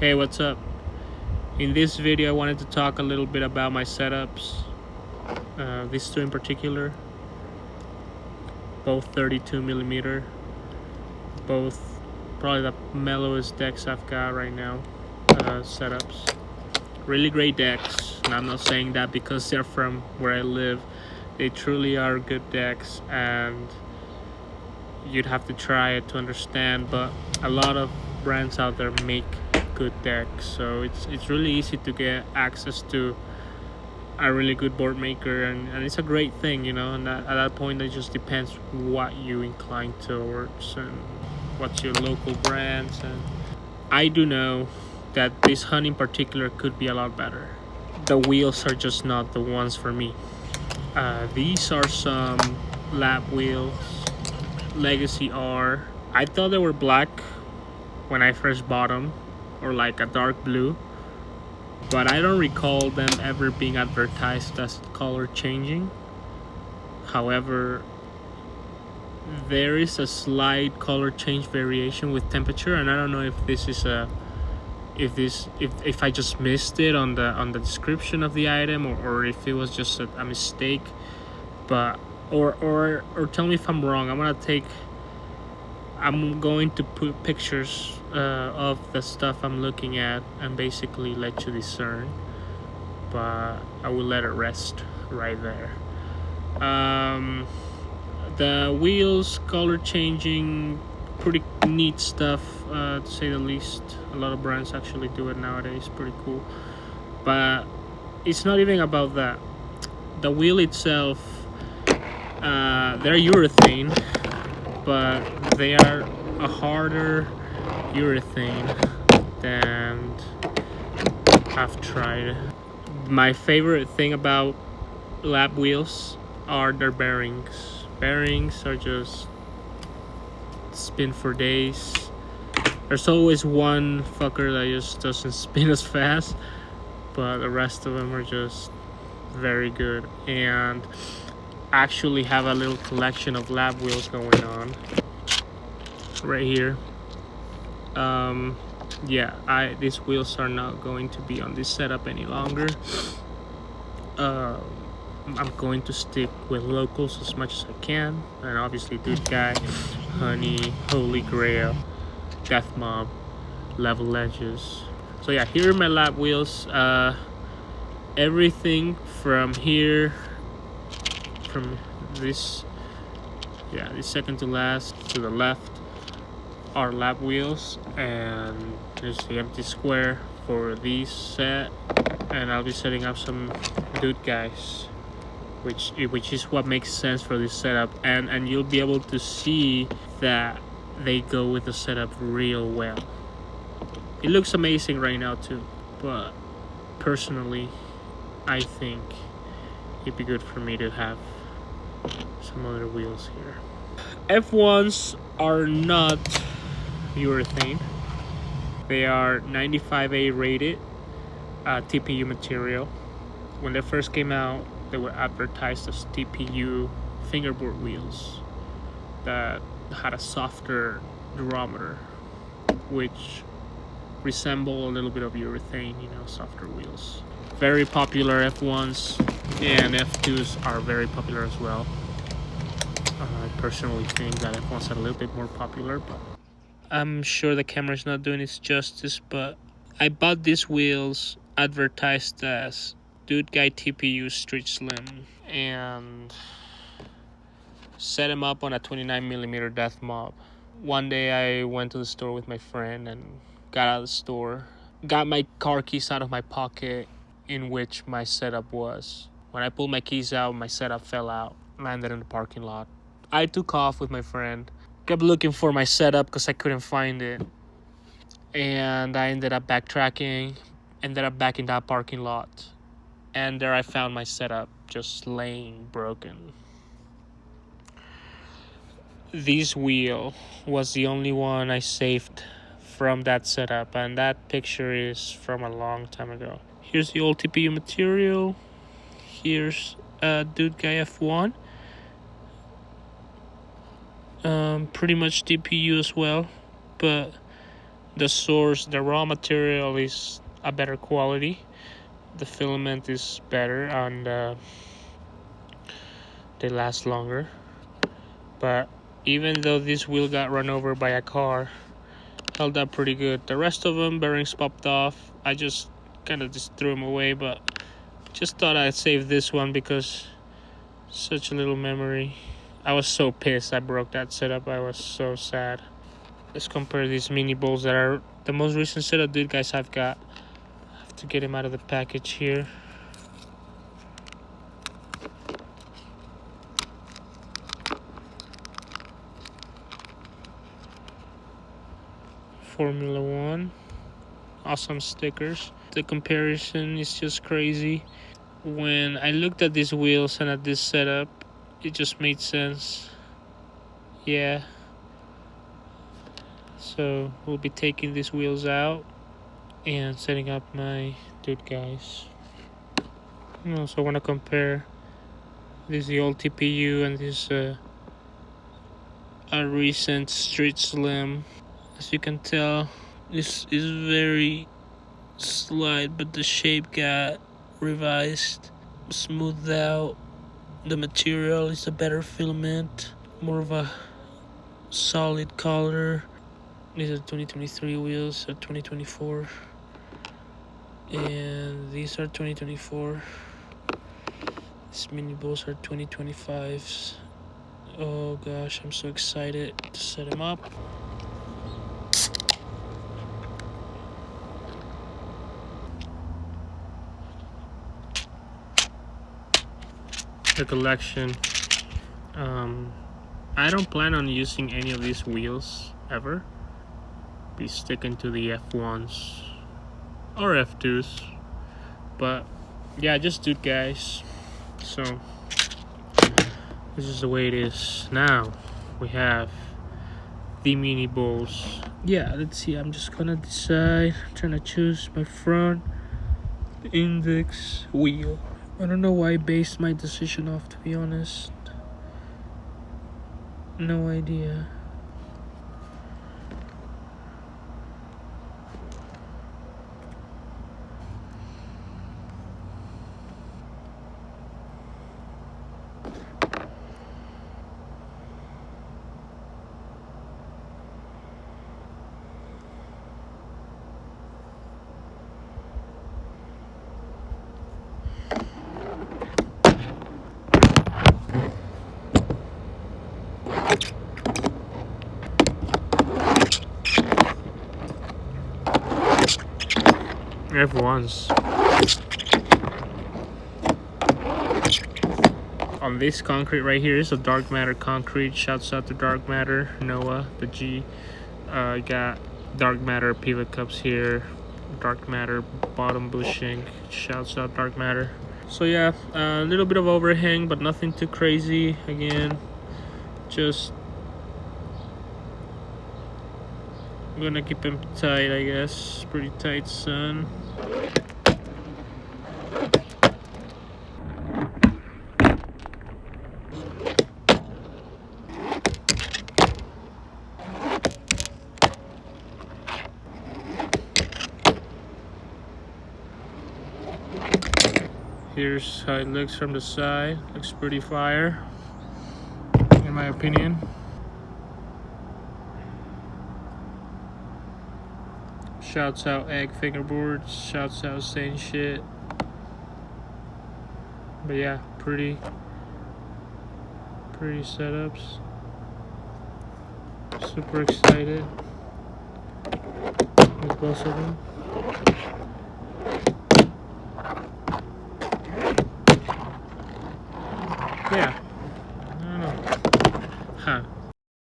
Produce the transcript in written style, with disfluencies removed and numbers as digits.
Hey, what's up? In this video I wanted to talk a little bit about my setups, these two in particular, both 32mm, both probably the mellowest decks I've got right now, setups. Really great decks, and I'm not saying that because they're from where I live. They truly are good decks, and you'd have to try it to understand, but a lot of brands out there make good decks, so it's really easy to get access to a really good board maker, and it's a great thing, and at that point it just depends what you incline towards and what's your local brands. And I do know that this hunt in particular could be a lot better. The wheels are just not the ones for me. These are some lab wheels, Legacy R. I thought they were black when I first bought them, or like a dark blue, but I don't recall them ever being advertised as color changing. However, there is a slight color change variation with temperature, and I don't know if this is if I just missed it on the description of the item, or if it was just a mistake. But or tell me if I'm wrong. I'm going to put pictures of the stuff I'm looking at and basically let you discern, but I will let it rest right there. The wheels, color changing, pretty neat stuff, to say the least. A lot of brands actually do it nowadays, pretty cool. But it's not even about that. The wheel itself, they're urethane, but they are a harder urethane than I've tried. My favorite thing about lab wheels are their bearings. Bearings are just spin for days. There's always one fucker that just doesn't spin as fast, but the rest of them are just very good. And actually have a little collection of lab wheels going on right here. These wheels are not going to be on this setup any longer. I'm going to stick with locals as much as I can, and obviously Dude Guy, Honey, Holy Grail, Death Mob, Level Edges. So yeah, here are my lab wheels. Everything from here, from this second to last to the left, are lab wheels, and there's the empty square for these set. And I'll be setting up some Dude Guys, which is what makes sense for this setup, and you'll be able to see that they go with the setup real well. It looks amazing right now too, but personally I think it'd be good for me to have some other wheels here. F1s are not urethane. They are 95A rated TPU material. When they first came out, they were advertised as TPU fingerboard wheels that had a softer durometer, which resemble a little bit of urethane, softer wheels. Very popular. F1s and F2s are very popular as well. I personally think that F1s are a little bit more popular, but I'm sure the camera's not doing its justice. But I bought these wheels advertised as Dude Guy TPU Street Slim, and set them up on a 29mm Death Mob. One day I went to the store with my friend and got out of the store, got my car keys out of my pocket in which my setup was. When I pulled my keys out, my setup fell out, landed in the parking lot. I took off with my friend, kept looking for my setup because I couldn't find it, and I ended up backtracking, ended up back in that parking lot, and there I found my setup just laying broken. This wheel was the only one I saved from that setup, and that picture is from a long time ago. Here's the old TPU material. Here's Dude Guy F1. Pretty much TPU as well, but the source, the raw material is a better quality. The filament is better, and they last longer. But even though this wheel got run over by a car, held up pretty good. The rest of them, bearings popped off. I just kind of just threw them away, but just thought I'd save this one because such a little memory. I was so pissed I broke that setup. I was so sad. Let's compare these mini bowls that are the most recent setup, dude, guys, I've got. I have to get him out of the package here. Formula One. Awesome stickers. The comparison is just crazy. When I looked at these wheels and at this setup, it just made sense. Yeah. So we'll be taking these wheels out and setting up my dude, guys. I also want to compare this the old TPU and this a recent Street Slim. As you can tell, this is very slight, but the shape got revised, smoothed out. The material is a better filament, more of a solid color. These are 2023 wheels, are 2024, and these are 2024. These mini bowls are 2025s. Oh gosh, I'm so excited to set them up. The collection. I don't plan on using any of these wheels ever. Be sticking to the F1s or F2s, but yeah, just do it, guys. So this is the way it is now. We have the mini bowls. Yeah, let's see. I'm just gonna decide. I'm trying to choose my front index wheel. I don't know why I based my decision off, to be honest. No idea. F1s. On this concrete right here is a dark matter concrete. Shouts out to dark matter, Noah, the G. Got dark matter pivot cups here, dark matter bottom bushing. Shouts out dark matter. So yeah, a little bit of overhang, but nothing too crazy. Again, just I'm gonna keep him tight, I guess. Pretty tight, son. Here's how it looks from the side. Looks pretty fire, in my opinion. Shouts out egg fingerboards. Shouts out saying shit. But yeah, pretty setups. Super excited with both of them. Yeah.